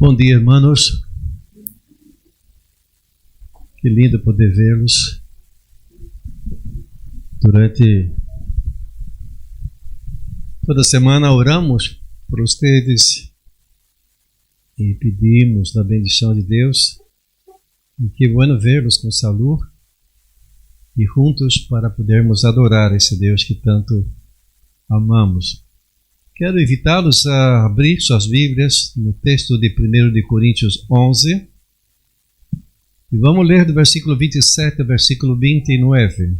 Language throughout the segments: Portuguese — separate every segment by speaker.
Speaker 1: Bom dia, irmãos. Que lindo poder vê-los. Durante toda semana oramos por vocês e pedimos a bendição de Deus. E que bueno vê-los com saúde e juntos para podermos adorar esse Deus que tanto amamos. Quero invitá-los a abrir suas Bíblias no texto de 1 de Coríntios 11 e vamos ler do versículo 27 ao versículo 29.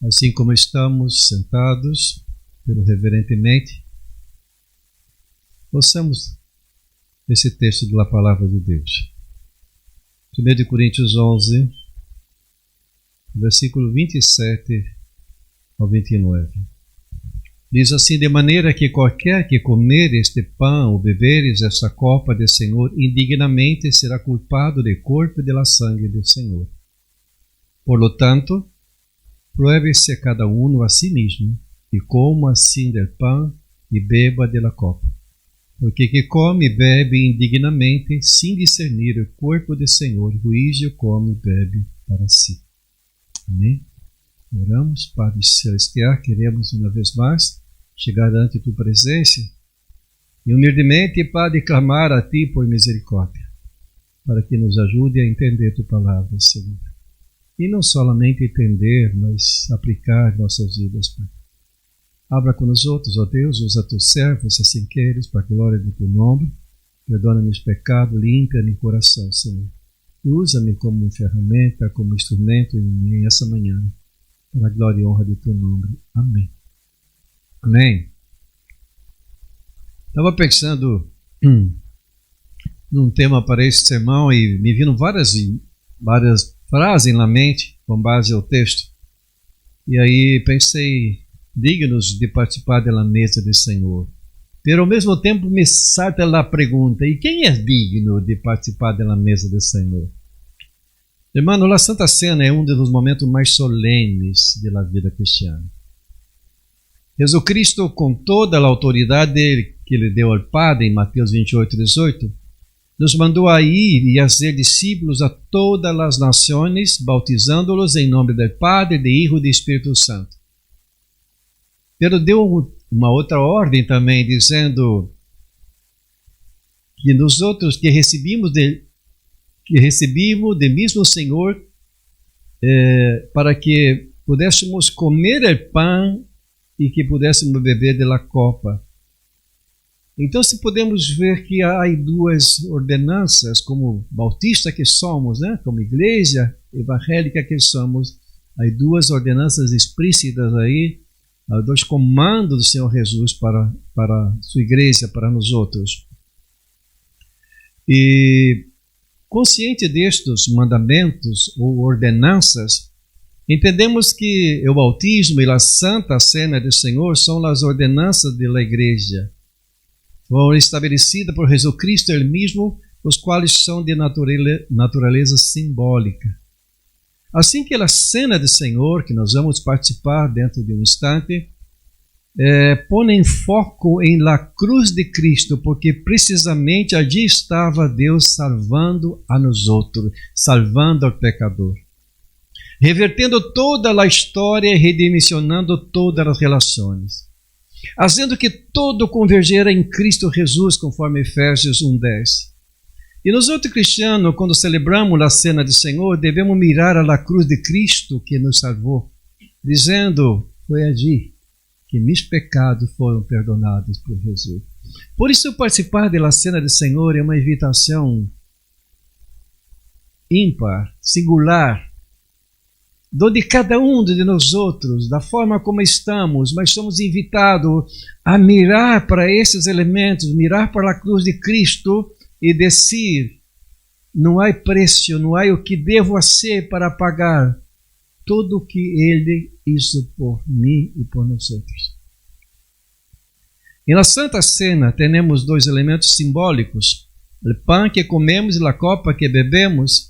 Speaker 1: Assim como estamos sentados, pelo reverentemente, ouçamos esse texto da Palavra de Deus. 1 de Coríntios 11, versículo 27 ao 29. Diz assim: de maneira que qualquer que comer este pão ou beberes esta copa do Senhor indignamente será culpado do corpo e da sangue do Senhor. Por lo tanto, pruebe-se cada um a si mesmo, e coma assim del pão e beba da copa. Porque que come e bebe indignamente, sem discernir o corpo do Senhor, juízo come e bebe para si. Amém? Oramos, Padre Celestial, queremos uma vez mais chegar ante tu presença e humildemente, Padre, clamar a ti por misericórdia, para que nos ajude a entender tu palavra, Senhor. E não somente entender, mas aplicar nossas vidas, Pai. Abra com os outros, ó Deus, usa teus servos, assim queres, para a glória do teu nome. Perdona meus pecados, limpa meu coração, Senhor. E usa-me como ferramenta, como instrumento em essa manhã, para a glória e honra de teu nome. Amém. Amém. Estava pensando num tema para esse sermão e me viram várias frases na mente com base ao texto. E aí pensei, dignos de participar da mesa do Senhor. Pero ao mesmo tempo me salta a pergunta, e quem é digno de participar da mesa do Senhor? Irmão, a Santa Cena é um dos momentos mais solenes da vida cristiana. Jesus Cristo, com toda a autoridade que lhe deu ao Padre, em Mateus 28, 18, nos mandou a ir e a ser discípulos a todas as nações, bautizando-los em nome do Padre, do Filho e do Espírito Santo. Pero deu uma outra ordem também, dizendo que nós outros que recebemos do mesmo Senhor, para que pudéssemos comer o pão e que pudéssemos beber da copa. Então, se podemos ver que há duas ordenanças, como bautista que somos, né? Como igreja evangélica que somos, há duas ordenanças explícitas aí, há dois comandos do Senhor Jesus para sua igreja, para nós outros. E consciente destes mandamentos ou ordenanças, entendemos que o bautismo e a Santa Cena do Senhor são as ordenanças da igreja. Foram estabelecidas por Jesus Cristo ele mesmo, os quais são de natureza simbólica. Assim que a Cena do Senhor, que nós vamos participar dentro de um instante, põe em foco em la cruz de Cristo, porque precisamente allí estava Deus salvando a nós outros, salvando ao pecador, revertendo toda a história e redimensionando todas as relações, fazendo que todo convergera em Cristo Jesus, conforme Efésios 1:10. E nós outros cristianos, quando celebramos a Cena do Senhor, devemos mirar a cruz de Cristo que nos salvou, dizendo, foi allí que meus pecados foram perdonados por Jesus. Por isso, participar da Cena do Senhor é uma invitação ímpar, singular, onde cada um de nós outros, da forma como estamos, mas somos invitados a mirar para esses elementos, mirar para a cruz de Cristo e dizer, não há preço, não há o que devo fazer para pagar tudo o que Ele hizo por mim e por nós outros. E na Santa Cena temos dois elementos simbólicos, o pão que comemos e a copa que bebemos.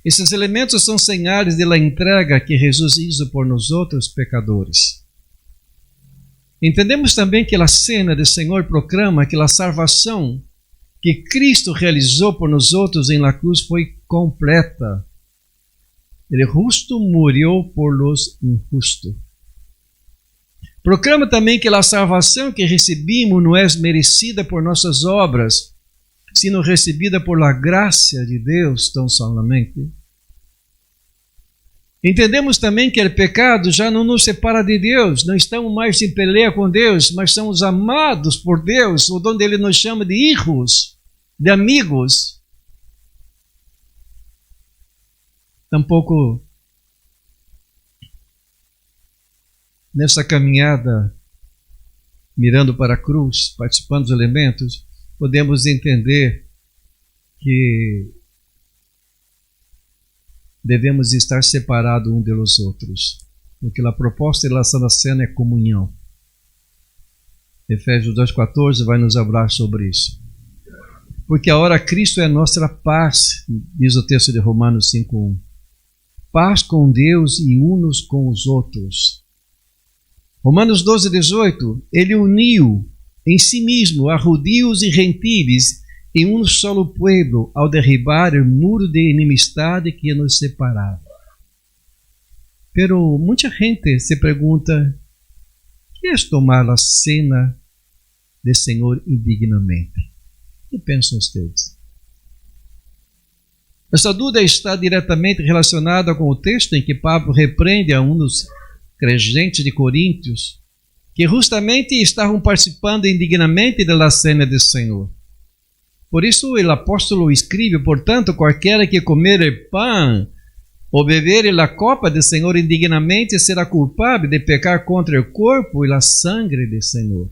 Speaker 1: Esses elementos são sinais da entrega que Jesus hizo por nós outros pecadores. Entendemos também que a cena do Senhor proclama que a salvação que Cristo realizou por nós outros em la cruz foi completa. Ele justo morreu por los injustos. Proclama também que a salvação que recebimos não é merecida por nossas obras, sino recebida por la graça de Deus tão somente. Entendemos também que o pecado já não nos separa de Deus, não estamos mais em peleia com Deus, mas somos amados por Deus, onde Ele nos chama de hijos, de amigos. Tampouco nessa caminhada, mirando para a cruz, participando dos elementos, podemos entender que devemos estar separados um dos outros, porque a proposta da Santa Cena é comunhão. Efésios 2,14 vai nos falar sobre isso. Porque agora Cristo é nossa paz, diz o texto de Romanos 5,1. Paz com Deus e unos com os outros. Romanos 12,18. Ele uniu em si mesmo a judeus e gentiles em um solo pueblo, ao derribar o muro de enemistade que nos separava. Pero muita gente se pergunta: que é tomar a cena do Senhor indignamente? O que pensam vocês? Essa dúvida está diretamente relacionada com o texto em que Pablo repreende a um dos crentes de Coríntios que justamente estavam participando indignamente da cena do Senhor. Por isso o apóstolo escreve: portanto, qualquer que comer o pão ou beber a copa do Senhor indignamente será culpável de pecar contra o corpo e a sangue do Senhor.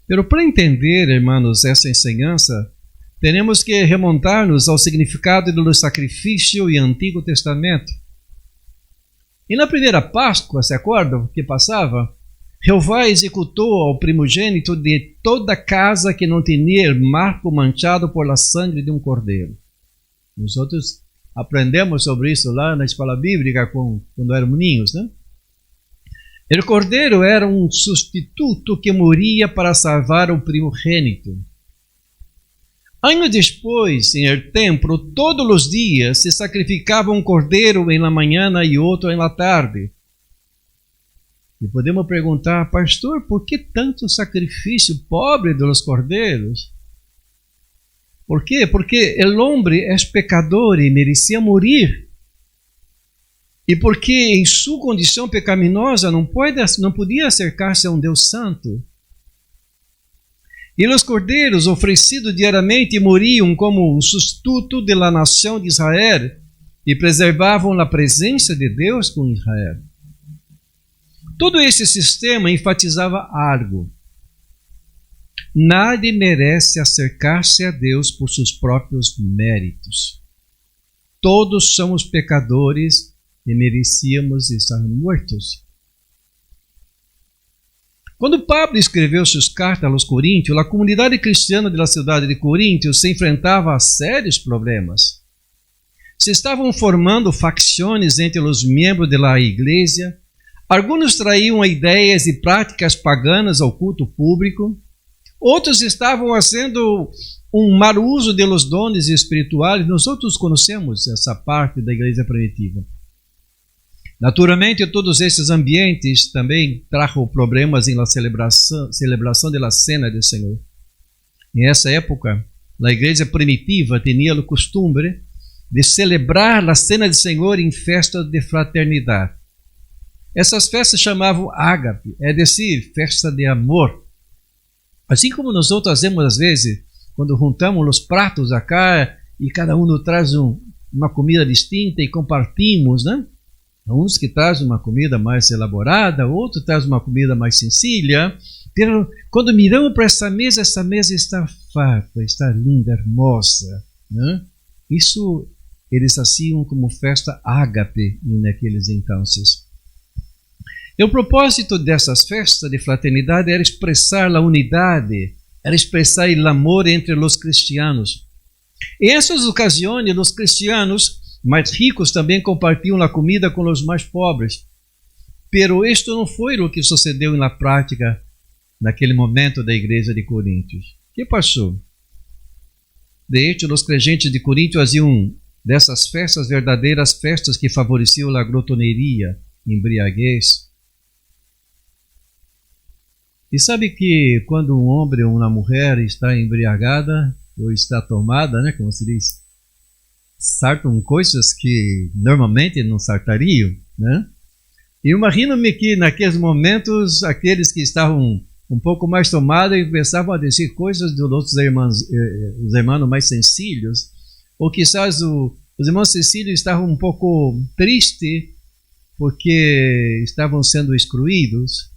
Speaker 1: Pero para entender, irmãos, essa enseñança, temos que remontar-nos ao significado do sacrifício e Antigo Testamento. E na primeira Páscoa, se acordam que passava? Jeová executou ao primogênito de toda casa que não tinha marco manchado por la sangue de um cordeiro. Nós outros aprendemos sobre isso lá na escola bíblica quando éramos meninos, né? O cordeiro era um substituto que morria para salvar o primogênito. Anos depois, em el templo, todos os dias se sacrificava um cordeiro em la manhã e outro em la tarde. E podemos perguntar: pastor, por que tanto sacrifício pobre dos cordeiros? Por quê? Porque o homem é pecador e merecia morrer. E porque em sua condição pecaminosa não podia acercar-se a um Deus santo. E os cordeiros oferecidos diariamente morriam como um substituto da nação de Israel e preservavam a presença de Deus com Israel. Todo esse sistema enfatizava algo: nadie merece acercar-se a Deus por seus próprios méritos. Todos somos pecadores e merecíamos estar mortos. Quando Pablo escreveu suas cartas aos Coríntios, a comunidade cristiana da cidade de Coríntios se enfrentava a sérios problemas. Se estavam formando facções entre os membros da igreja. Alguns traíam ideias e práticas paganas ao culto público. Outros estavam fazendo um mau uso dos dons espirituais. Nós outros conhecemos essa parte da igreja primitiva. Naturalmente, todos esses ambientes também trajo problemas na celebração da cena do Senhor. Nessa época, a igreja primitiva tinha o costume de celebrar a cena do Senhor em festas de fraternidade. Essas festas chamavam ágape, é decir, festa de amor. Assim como nós outros fazemos às vezes, quando juntamos os pratos acá e cada um traz uma comida distinta e compartimos, né? Uns que trazem uma comida mais elaborada, outros trazem uma comida mais sencilla. Quando miramos para essa mesa está farta, está linda, hermosa, né? Isso eles faziam como festa ágape naqueles entonces. E o propósito dessas festas de fraternidade era expressar a unidade, era expressar o amor entre os cristianos. Em essas ocasiões, os cristianos mais ricos também compartilham a comida com os mais pobres. Pero isto não foi o que sucedeu na prática naquele momento da igreja de Coríntios. O que passou? De hecho, os crentes de Corinto faziam dessas festas verdadeiras festas que favoreciam a glotoneria, embriaguez. E sabe que quando um homem ou uma mulher está embriagada ou está tomada, né, como se diz, sartam coisas que normalmente não sartariam, né? E imagino-me que naqueles momentos aqueles que estavam um pouco mais tomados começavam a dizer coisas dos outros irmãos, os irmãos mais sencillos, ou quizás os irmãos sencillos estavam um pouco tristes porque estavam sendo excluídos.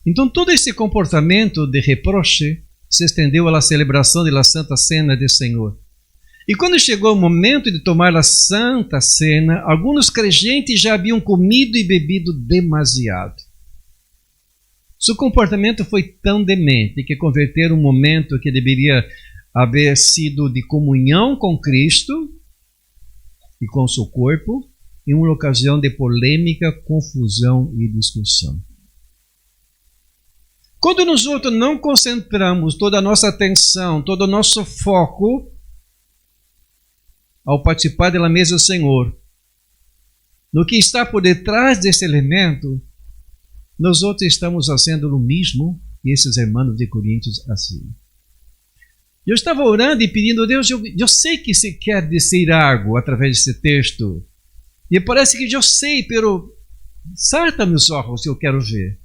Speaker 1: Então todo esse comportamento de reproche se estendeu à celebração da Santa Cena do Senhor. E quando chegou o momento de tomar a Santa Cena, alguns crentes já haviam comido e bebido demasiado. Seu comportamento foi tão demente que converteram um momento que deveria haver sido de comunhão com Cristo e com seu corpo em uma ocasião de polêmica, confusão e discussão. Quando nós outros não concentramos toda a nossa atenção, todo o nosso foco ao participar da mesa do Senhor, no que está por detrás desse elemento, nós outros estamos fazendo o mesmo e esses irmãos de Coríntios assim. Eu estava orando e pedindo a Deus, eu sei que se quer dizer algo através desse texto, e parece que eu sei, pero sarta meus olhos se eu quero ver.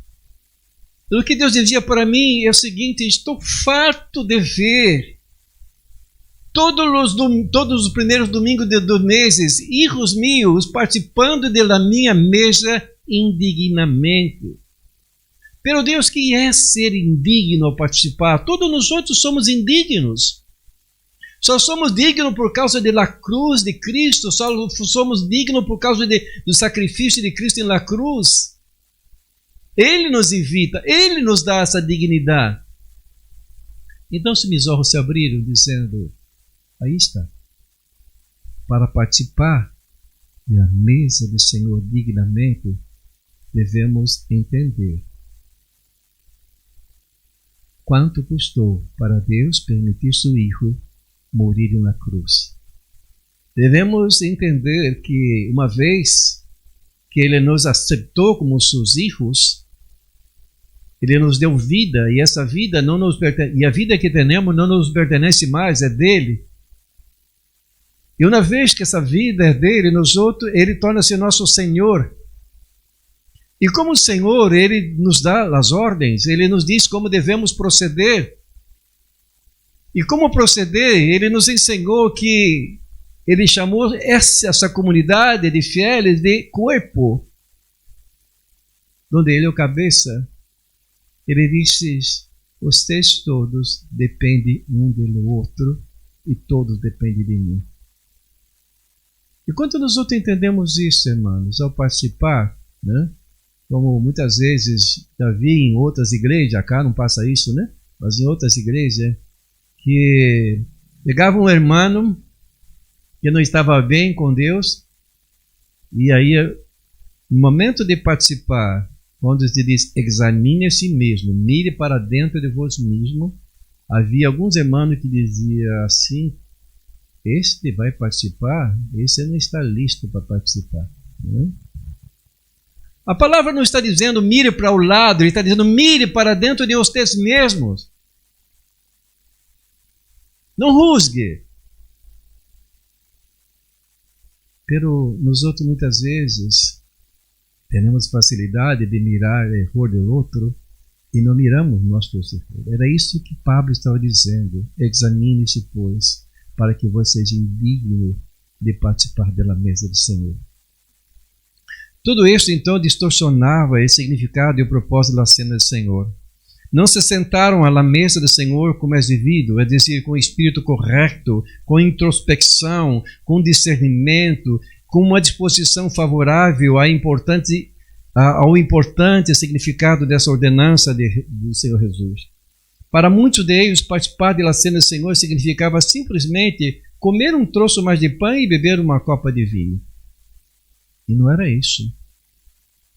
Speaker 1: O que Deus dizia para mim é o seguinte: estou farto de ver todos os primeiros domingos dos meses, filhos meus participando da minha mesa indignamente. Pero Deus, que é ser indigno ao participar? Todos nós outros somos indignos. Só somos dignos por causa da cruz de Cristo, só somos dignos por causa do sacrifício de Cristo na cruz. Ele nos evita, Ele nos dá essa dignidade. Então, se meus olhos se abriram, dizendo, aí está, para participar da mesa do Senhor dignamente, devemos entender quanto custou para Deus permitir seu Filho morir na cruz. Devemos entender que, uma vez que Ele nos aceitou como seus filhos, Ele nos deu vida, e essa vida não nos pertence, e a vida que temos não nos pertence mais, é dele. E uma vez que essa vida é dele, nós outros, Ele torna-se nosso Senhor. E como Senhor, Ele nos dá as ordens, Ele nos diz como devemos proceder. E como proceder, Ele nos ensinou que Ele chamou essa comunidade de fieles de corpo, onde Ele é o cabeça. Ele disse, vocês todos dependem um do outro e todos dependem de mim. E quando nós outros entendemos isso, irmãos, ao participar, né? Como muitas vezes já vi em outras igrejas, cá não passa isso, né? Mas em outras igrejas, que pegava um irmão que não estava bem com Deus, e aí, no momento de participar, quando se diz, examine a si mesmo, mire para dentro de vós mesmo, havia alguns irmãos que diziam assim, este vai participar, esse não está listo para participar. Né? A palavra não está dizendo mire para o lado, ele está dizendo mire para dentro de vocês mesmos. Não rusgue. Pero nós outros muitas vezes temos facilidade de mirar o erro do outro e não miramos nossos erros. Era isso que Pablo estava dizendo. Examine-se, pois, para que vocês sejam dignos de participar da mesa do Senhor. Tudo isso, então, distorcionava o significado e o propósito da cena do Senhor. Não se sentaram à mesa do Senhor como é devido, é dizer, com o espírito correto, com introspecção, com discernimento, com uma disposição favorável ao importante significado dessa ordenança do Senhor Jesus. Para muitos deles, participar da cena do Senhor significava simplesmente comer um troço mais de pão e beber uma copa de vinho. E não era isso.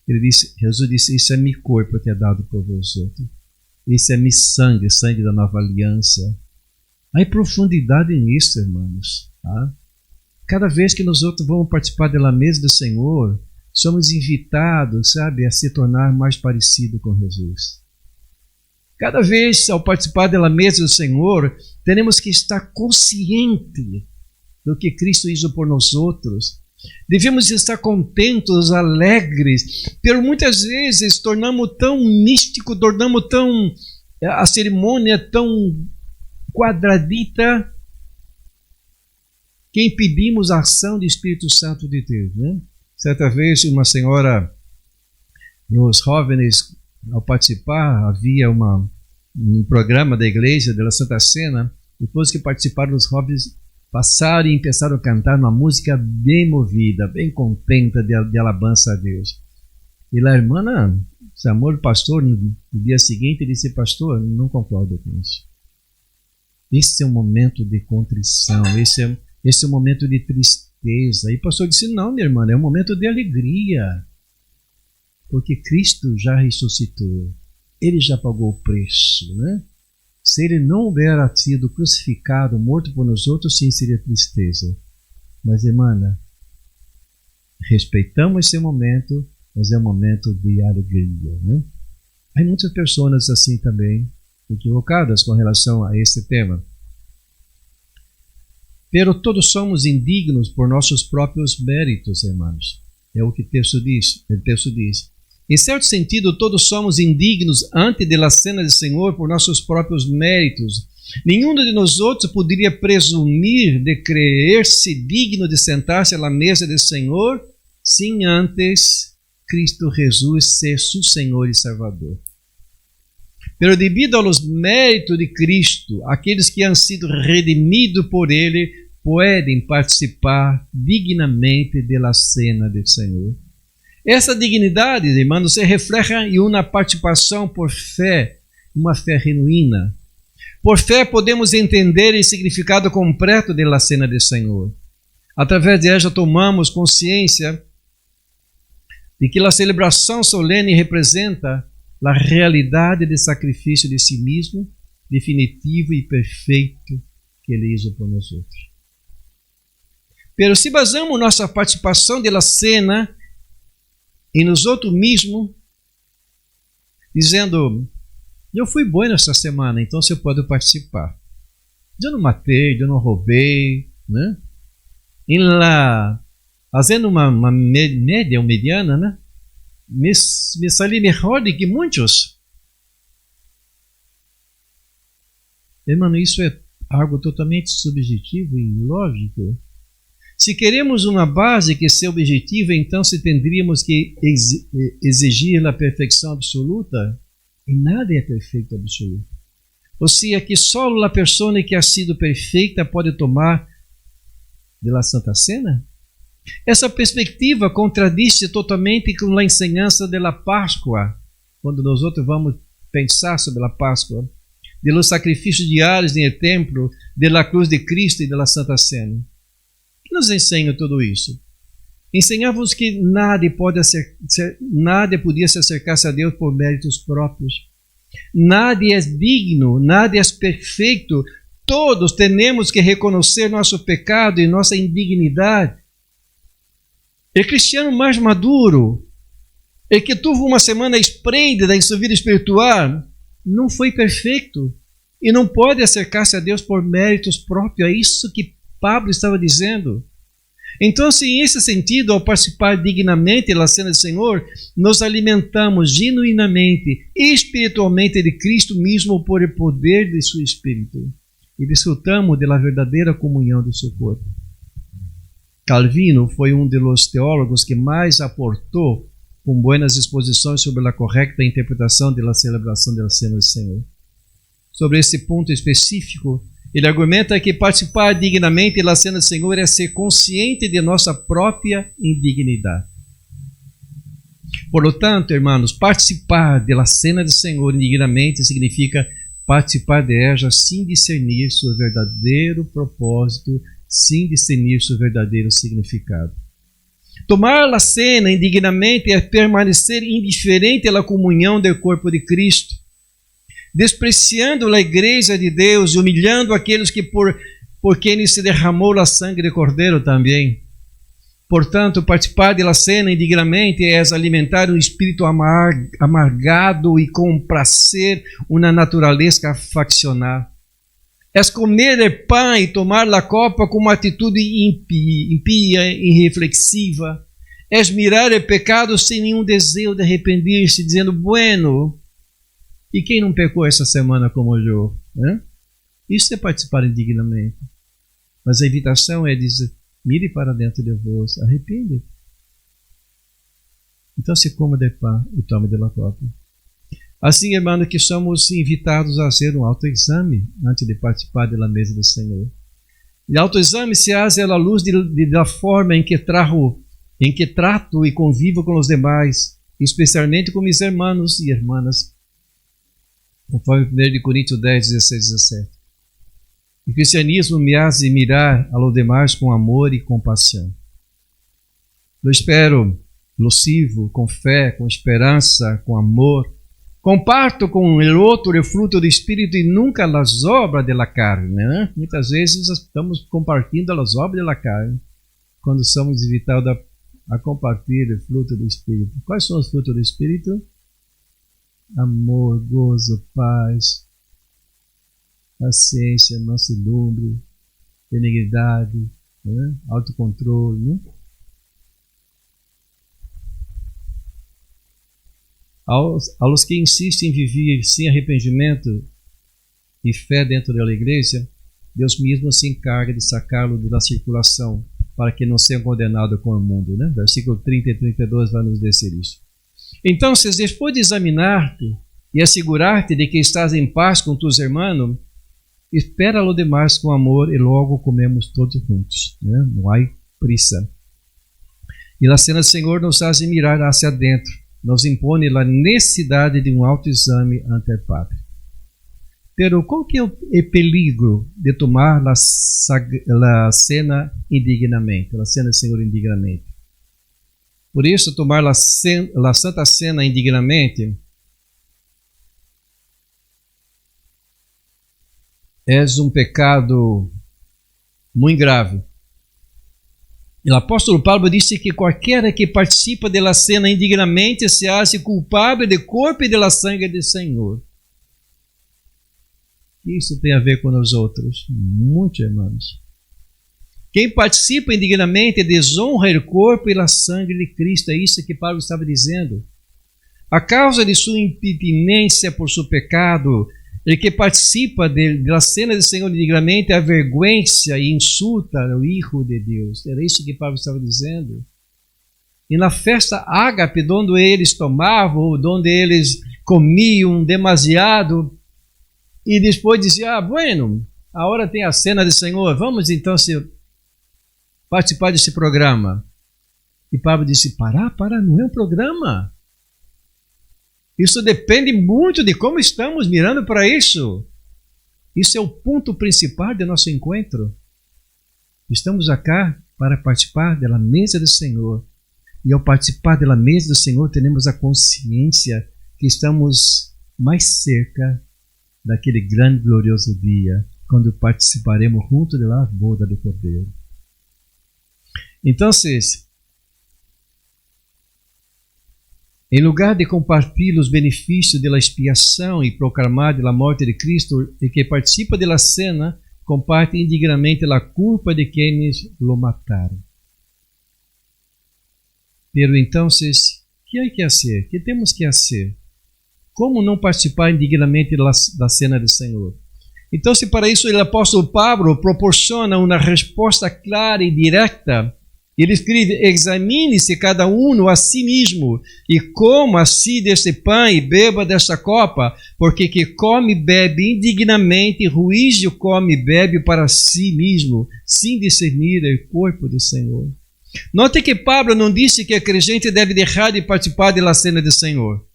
Speaker 1: Jesus disse, isso é meu corpo que é dado por vosotros. Isso é meu sangue, sangue da nova aliança. Há profundidade nisso, irmãos. Tá? Cada vez que nós outros vamos participar da mesa do Senhor, somos invitados, sabe, a se tornar mais parecido com Jesus. Cada vez, ao participar da mesa do Senhor, teremos que estar consciente do que Cristo hizo por nós outros. Devemos estar contentos, alegres, pero muitas vezes tornamos tão místico, tornamos tão a cerimônia tão quadradita que impedimos a ação do Espírito Santo de Deus, né? Certa vez uma senhora, os jovens, ao participar, havia um programa da igreja, da Santa Cena, depois que participaram os jovens, passaram e começaram a cantar uma música bem movida, bem contente de alabança a Deus. E a irmã chamou o pastor no dia seguinte e disse, pastor, não concordo com isso. Esse é um momento de contrição, esse é um momento de tristeza. E o pastor disse, não, minha irmã, é um momento de alegria, porque Cristo já ressuscitou, Ele já pagou o preço, né? Se Ele não houvera sido crucificado, morto por nós outros, sim, seria tristeza. Mas, irmã, respeitamos esse momento, mas é um momento de alegria, né? Há muitas pessoas assim também, equivocadas com relação a esse tema. Pero todos somos indignos por nossos próprios méritos, irmãos. É o que o texto diz. Em certo sentido, todos somos indignos ante da cena do Senhor por nossos próprios méritos. Nenhum de nós outros poderia presumir de crer-se digno de sentar-se à mesa do Senhor, sem antes Cristo Jesus ser seu Senhor e Salvador. Pero devido aos méritos de Cristo, aqueles que han sido redimidos por Ele podem participar dignamente da cena do Senhor. Essa dignidade, irmãos, se reflete em uma participação por fé, uma fé genuína. Por fé podemos entender o significado completo da cena do Senhor. Através de ela tomamos consciência de que a celebração solene representa a realidade do sacrifício de si mesmo, definitivo e perfeito que Ele hizo por nós outros. Pero se basamos nossa participação da cena em nós outros mesmos, dizendo, eu fui bom nessa semana, então você pode participar. Eu não matei, eu não roubei, né? Fazendo uma média ou mediana, né? Me saí melhor do que muitos. Irmão, isso é algo totalmente subjetivo e ilógico. Se queremos uma base que seja objetiva, então se tendríamos que exigir a perfeição absoluta, e nada é perfeito absoluto. Ou seja, que só a pessoa que ha sido perfeita pode tomar da Santa Cena? Essa perspectiva contradiz-se totalmente com a enseñança da Páscoa, quando nós outros vamos pensar sobre a Páscoa, de los sacrifícios diários no templo, da cruz de Cristo e da Santa Cena. O que nos ensina tudo isso? Ensinava-nos que nada podia se acercar-se a Deus por méritos próprios. Nada é digno, nada é perfeito. Todos temos que reconhecer nosso pecado e nossa indignidade. O cristiano mais maduro, o que teve uma semana esplêndida em sua vida espiritual, não foi perfeito e não pode acercar-se a Deus por méritos próprios. É isso que Pablo estava dizendo. Então, se em esse sentido, ao participar dignamente da cena do Senhor, nos alimentamos genuinamente e espiritualmente de Cristo mesmo por o poder de seu Espírito e desfrutamos da verdadeira comunhão do seu corpo. Calvino foi um dos teólogos que mais aportou com boas exposições sobre a correta interpretação da celebração da cena do Senhor. Sobre esse ponto específico, ele argumenta que participar dignamente da cena do Senhor é ser consciente de nossa própria indignidade. Por lo tanto, irmãos, participar da cena do Senhor indignamente significa participar dela sem discernir seu verdadeiro propósito, sem discernir seu verdadeiro significado. Tomar a cena indignamente é permanecer indiferente à comunhão do corpo de Cristo, despreciando a igreja de Deus e humilhando aqueles que por quem se derramou a sangue de Cordeiro também. Portanto, participar da cena indignamente é alimentar um espírito amargado e com prazer uma natureza faccional. É comer pão e tomar a copa com uma atitude impia e irreflexiva. É mirar o pecado sem nenhum desejo de arrepender-se, dizendo, bueno, e quem não pecou essa semana como eu? Isso é participar indignamente. Mas a invitação é dizer, mire para dentro de vós, arrepende. Então se coma de pão e tome de la copa. Assim, irmão, que somos invitados a fazer um autoexame antes de participar da mesa do Senhor. E autoexame se faz à luz da forma em que trato e convivo com os demais, especialmente com meus irmãos e irmãs, conforme 1 Coríntios 10, 16, 17. O cristianismo me hace mirar a los demais com amor e compaixão. Eu espero, lo sirvo com fé, com esperança, com amor. Comparto com o outro o fruto do Espírito e nunca as obras da carne. Muitas vezes estamos compartilhando as obras da carne quando somos invitados a compartilhar o fruto do Espírito. Quais são os frutos do Espírito? Amor, gozo, paz, paciência, mansidumbre, benignidade, autocontrole. Aos que insistem em viver sem arrependimento e fé dentro da igreja, Deus mesmo se encarga de sacá-lo da circulação para que não seja condenado com o mundo. Versículo 30 e 32 vai nos dizer isso. Então, depois de examinar-te e assegurar-te de que estás em paz com tus irmãos, espera lo demais com amor e logo comemos todos juntos. Não há pressa. E a cena do Senhor nos faz mirar hacia dentro, nos impõe a necessidade de um autoexame ante o Padre. Pero qual que é o peligro de tomar a cena indignamente, a cena do Senhor indignamente? Por isso, tomar a Santa Cena indignamente é um pecado muito grave. O apóstolo Paulo disse que qualquer que participa da cena indignamente se hace culpável do corpo e da sangue do Senhor. Isso tem a ver com nós outros, muitos irmãos. Quem participa indignamente desonra o corpo e a sangue de Cristo. É isso que Paulo estava dizendo. A causa de sua impenitência por seu pecado, ele que participa da cena do Senhor indignamente avergüenza e insulta o Hijo de Deus. Era isso que Paulo estava dizendo. E na festa ágape, onde eles tomavam, onde eles comiam demasiado, e depois diziam, bueno, agora tem a cena do Senhor, vamos então participar desse programa. E Paulo disse, para, não é um programa. Isso depende muito de como estamos mirando para isso. Isso é o ponto principal do nosso encontro. Estamos aqui para participar da mesa do Senhor. E ao participar da mesa do Senhor, temos a consciência que estamos mais cerca daquele grande glorioso dia, quando participaremos junto da boda do Cordeiro. Então, em lugar de compartilhar os benefícios da expiação e proclamar da morte de Cristo, e que participa da cena, comparte indignamente a culpa de quienes lo mataram. Pero então, que há que fazer? Que temos que fazer? Como não participar indignamente da cena do Senhor? Então, para isso o apóstolo Paulo proporciona uma resposta clara e direta. Ele escreve, examine-se cada um a si mesmo, e coma assim deste pão e beba desta copa, porque que come e bebe indignamente, ruízo come e bebe para si mesmo, sem discernir o corpo do Senhor. Note que Paulo não disse que a crente deve deixar de participar da cena do Senhor,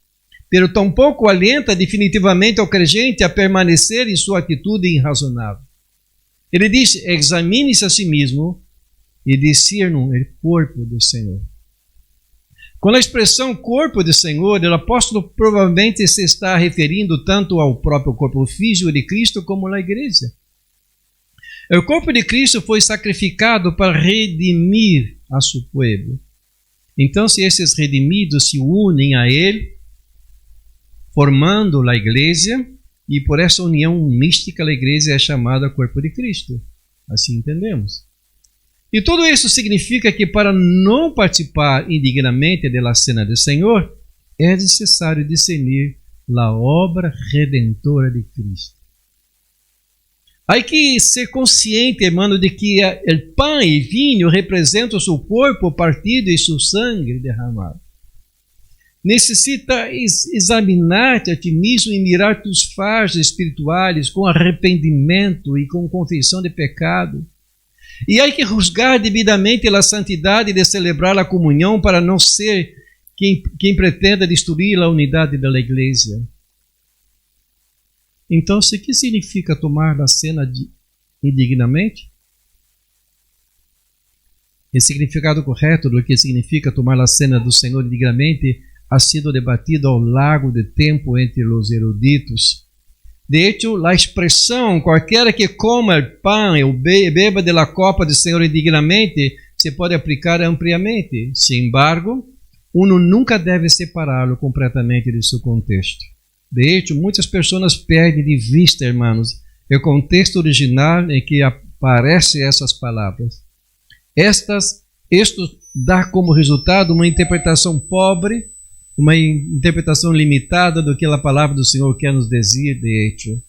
Speaker 1: pero tampouco alienta definitivamente ao crente a permanecer em sua atitude irrazonável. Ele diz, examine-se a si mesmo, e discernam o corpo do Senhor. Com a expressão corpo do Senhor, o apóstolo provavelmente se está referindo tanto ao próprio corpo físico de Cristo como à igreja. O corpo de Cristo foi sacrificado para redimir a seu povo. Então, se esses redimidos se unem a Ele, formando a igreja, e por essa união mística a igreja é chamada corpo de Cristo. Assim entendemos. E tudo isso significa que para não participar indignamente da cena do Senhor, é necessário discernir a obra redentora de Cristo. Há que ser consciente, hermano, de que o pão e vinho representam o seu corpo partido e seu sangue derramado. Necessita examinar-te a ti mesmo e mirar tus fardos espirituais com arrependimento e com confissão de pecado. E há que juzgar devidamente a santidade de celebrar a comunhão para não ser quem pretenda destruir a unidade da igreja. Então, o que significa tomar a cena indignamente? O significado correto do que significa tomar a cena do Senhor indignamente ha sido debatido ao largo do tempo entre os eruditos. De hecho, a expressão qualquer que coma o pão ou beba da copa do Senhor indignamente se pode aplicar ampliamente. Sin embargo, uno nunca deve separá-lo completamente de seu contexto. De hecho, muitas pessoas perdem de vista, irmãos, o contexto original em que aparecem essas palavras. Isto dá como resultado uma interpretação pobre, uma interpretação limitada do que a palavra do Senhor quer nos dizer, de hecho.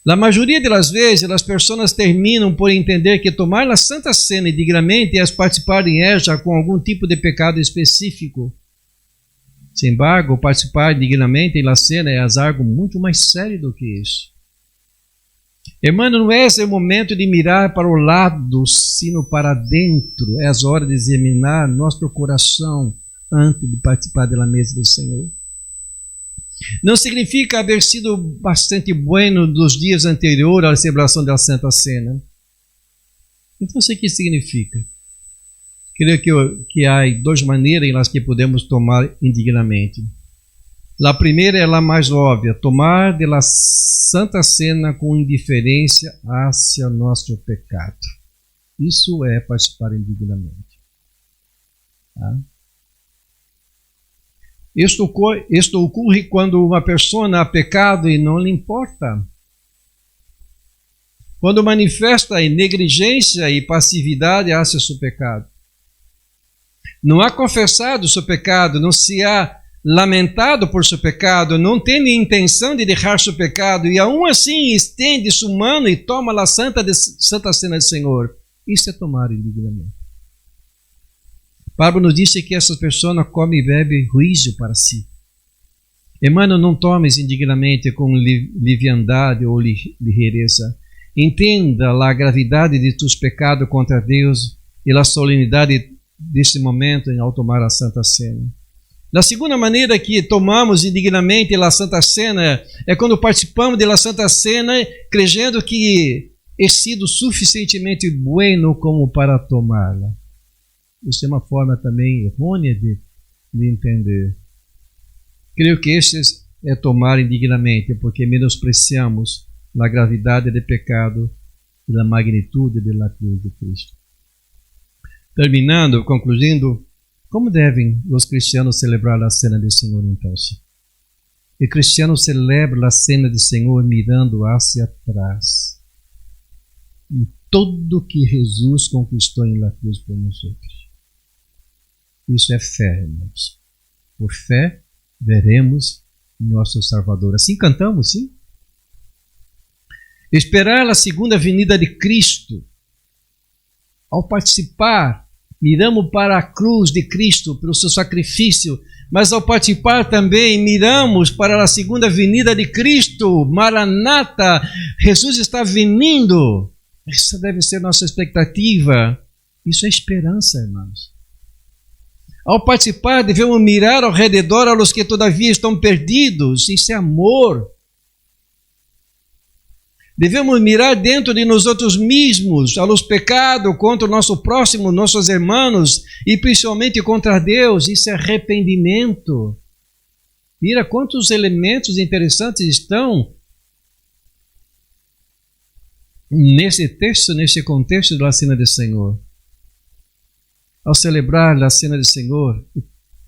Speaker 1: Na maioria das vezes, as pessoas terminam por entender que tomar a Santa Cena indignamente é participar em ela com algum tipo de pecado específico. Sin embargo, participar indignamente na cena é algo muito mais sério do que isso. Irmão, não é esse o momento de mirar para o lado, sino para dentro. É a hora de examinar nosso coração antes de participar da mesa do Senhor. Não significa haver sido bastante bueno nos dias anteriores à celebração da Santa Cena. Então, o que significa? Creio que há duas maneiras em las que podemos tomar indignamente. A primeira é a mais óbvia, tomar da Santa Cena com indiferença hacia nosso pecado. Isso é participar indignamente. Tá? Isto ocorre quando uma pessoa há pecado e não lhe importa. Quando manifesta negligência e passividade hacia seu pecado. Não há confessado seu pecado, não se há lamentado por seu pecado, não tem intenção de deixar seu pecado e aún assim estende sua mão e toma a Santa Cena do Senhor. Isso é tomar indignamente. Pablo nos disse que essa pessoa come e bebe juízo para si. Hermano, não tomes indignamente com liviandade ou ligeireza. Entenda a gravidade de tus pecados contra Deus e a solenidade desse momento ao tomar a Santa Cena. Da segunda maneira que tomamos indignamente a Santa Cena é quando participamos da Santa Cena crendo que he sido suficientemente bueno como para tomá-la. Isso é uma forma também errônea de entender. Creio que este é tomar indignamente, porque menospreciamos a gravidade do pecado e a magnitude da cruz de Cristo. Terminando, concluindo, como devem os cristianos celebrar a cena do Senhor então? O cristiano celebra a cena do Senhor mirando hacia atrás em tudo que Jesus conquistou em la cruz por nós outros. Isso é fé, irmãos. Por fé, veremos nosso Salvador. Assim cantamos, sim? Esperar a segunda vinda de Cristo. Ao participar, miramos para a cruz de Cristo, pelo seu sacrifício, mas ao participar também, miramos para a segunda vinda de Cristo. Maranata, Jesus está vindo. Essa deve ser nossa expectativa. Isso é esperança, irmãos. Ao participar, devemos mirar ao redor aos que todavia estão perdidos. Isso é amor. Devemos mirar dentro de nós outros mesmos, a los pecados contra o nosso próximo, nossos irmãos, e principalmente contra Deus. Isso é arrependimento. Mira quantos elementos interessantes estão nesse texto, nesse contexto da Cena do Senhor. Ao celebrar a Cena do Senhor,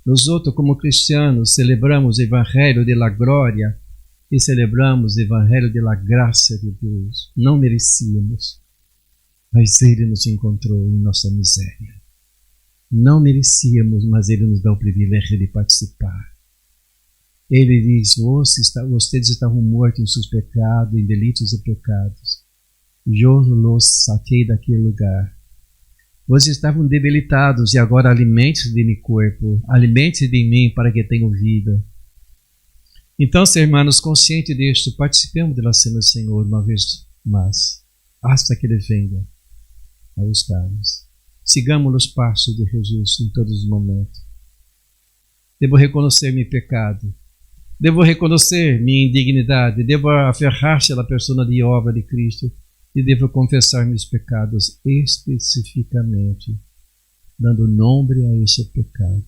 Speaker 1: nós outros como cristianos celebramos o Evangelho de la Glória e celebramos o Evangelho de la Graça de Deus. Não merecíamos, mas Ele nos encontrou em nossa miséria. Não merecíamos, mas Ele nos dá o privilégio de participar. Ele diz, vocês estavam mortos em seus pecados, em delitos e pecados. Eu los saquei daquele lugar. Vocês estavam debilitados e agora alimente-se de meu corpo, alimente-se de mim para que tenham vida. Então, irmãos, conscientes disto, participemos da Cena do Senhor uma vez mais, hasta que Ele venha a buscar-nos. Sigamos os passos de Jesus em todos os momentos. Devo reconhecer meu pecado. Devo reconhecer minha indignidade. Devo aferrar-se à persona de obra de Cristo. E devo confessar meus pecados especificamente, dando nome a esse pecado.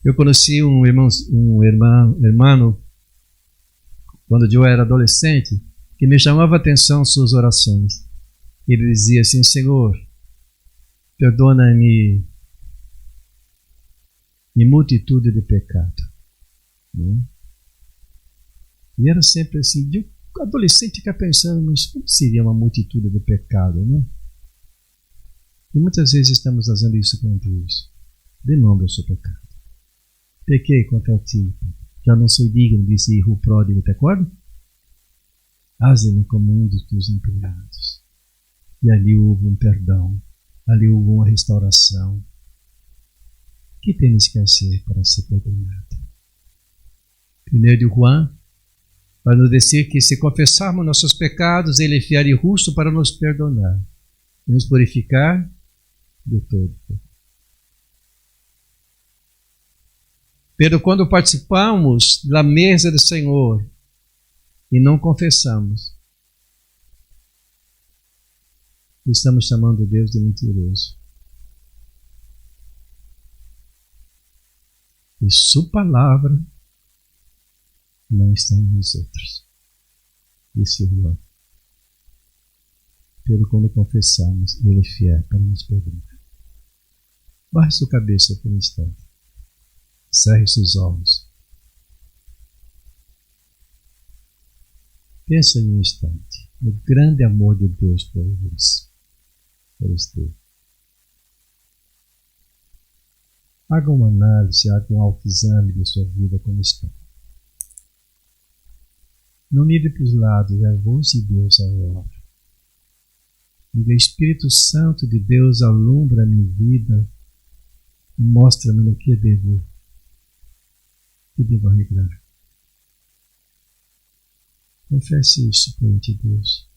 Speaker 1: Eu conheci um irmão, quando eu era adolescente, que me chamava a atenção suas orações. Ele dizia assim, Senhor, perdona-me minha multitude de pecado. E era sempre assim, o adolescente fica pensando, mas como seria uma multitude de pecado, né? E muitas vezes estamos fazendo isso com Deus. Dê nome ao seu pecado. Pequei contra ti, já não sou digno desse filho pródigo, te acorda? Haze-me como um dos teus empregados. E ali houve um perdão, ali houve uma restauração. O que temos que fazer para ser perdonado? 1 de João vai nos dizer que se confessarmos nossos pecados, Ele é fiel e justo para nos perdonar e nos purificar de todo. Pero quando participamos da mesa do Senhor e não confessamos, estamos chamando Deus de mentiroso. E sua palavra não está em nós outros. Disse o João. Pelo quando confessamos, Ele é fiel para nos perdoar. Baixe sua cabeça por um instante. Cerre seus olhos. Pensa em um instante no grande amor de Deus por você. Haga uma análise, haga um autoexame de sua vida como está. Não mire para os lados, é a voz de Deus agora. E o Espírito Santo de Deus alumbra a minha vida e mostra-me no que devo arreglar. Confesse isso perante Deus.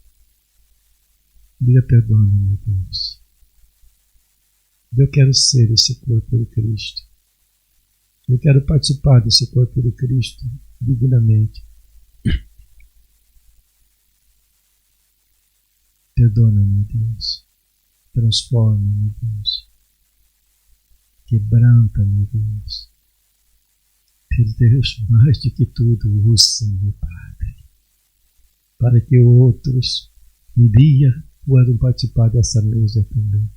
Speaker 1: Diga, perdona-me, Deus. Eu quero ser esse corpo de Cristo. Eu quero participar desse corpo de Cristo dignamente. Perdona-me, Deus. Transforma-me, Deus. Quebranta-me, Deus. Pelo Deus, mais do que tudo, usa-me, Padre, para que outros um dia possam participar dessa mesa também.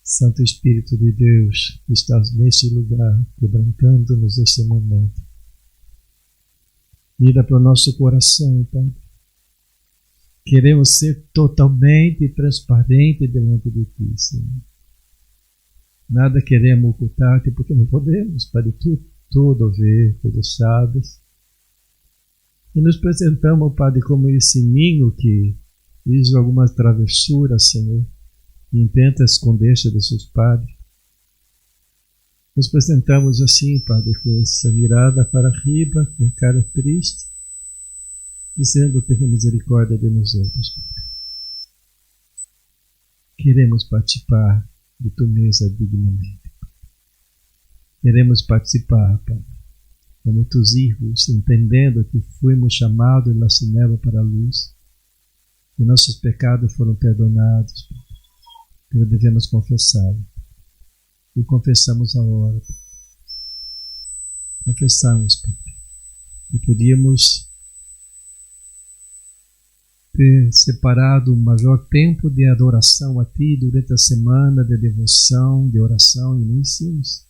Speaker 1: Santo Espírito de Deus, que estás nesse lugar, quebrantando-nos nesse momento. Mira para o nosso coração, Pai. Queremos ser totalmente transparentes diante de Ti, Senhor. Nada queremos ocultar-te, porque não podemos, Pai, tudo ver, tudo sabes. E nos apresentamos, Padre, como esse ninho que fez algumas travessuras, Senhor, e tenta esconder-se dos seus padres. Nos apresentamos assim, Padre, com essa mirada para riba, com cara triste, dizendo, tenha misericórdia de nós outros. Queremos participar de tua mesa dignamente. Queremos participar, Pai, como tus filhos, entendendo que fomos chamados na cineva para a luz, que nossos pecados foram perdonados, que devemos confessá-lo. E confessamos agora. Confessamos, Pai, que podíamos ter separado um maior tempo de adoração a Ti durante a semana, de devoção, de oração, e não hicimos.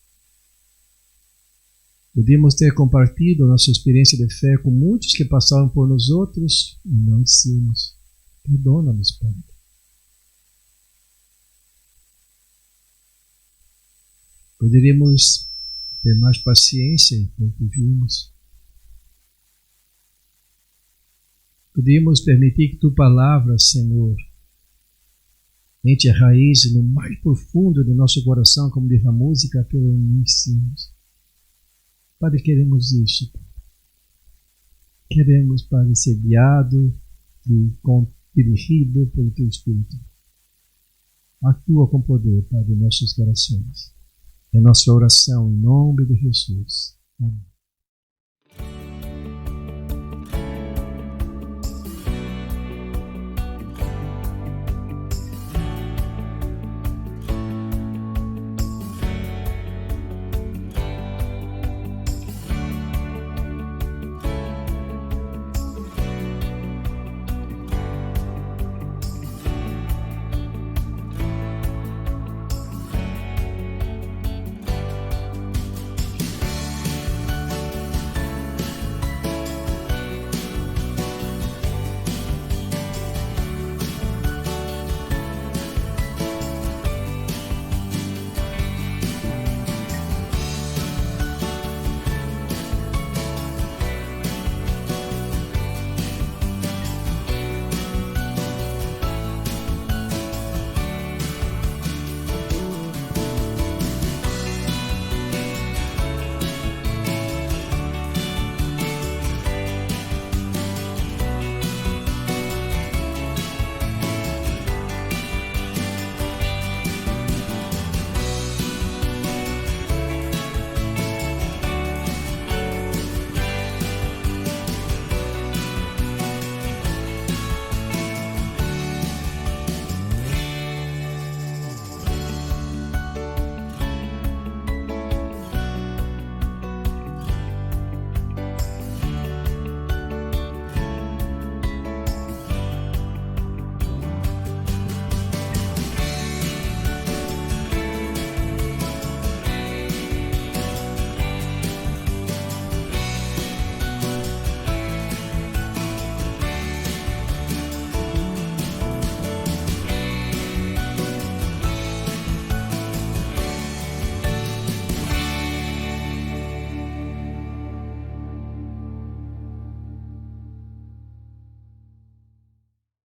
Speaker 1: Podíamos ter compartilhado nossa experiência de fé com muitos que passaram por nós outros e não hicimos. Perdona-nos, Pai. Poderíamos ter mais paciência enquanto vimos. Podíamos permitir que Tua palavra, Senhor, entre a raiz no mais profundo do nosso coração, como diz a música, pelo ensinos. Padre, queremos isso. Queremos, Padre, ser guiado e dirigido pelo Teu Espírito. Atua com poder, Padre, em nossos corações. É nossa oração em nome de Jesus. Amém.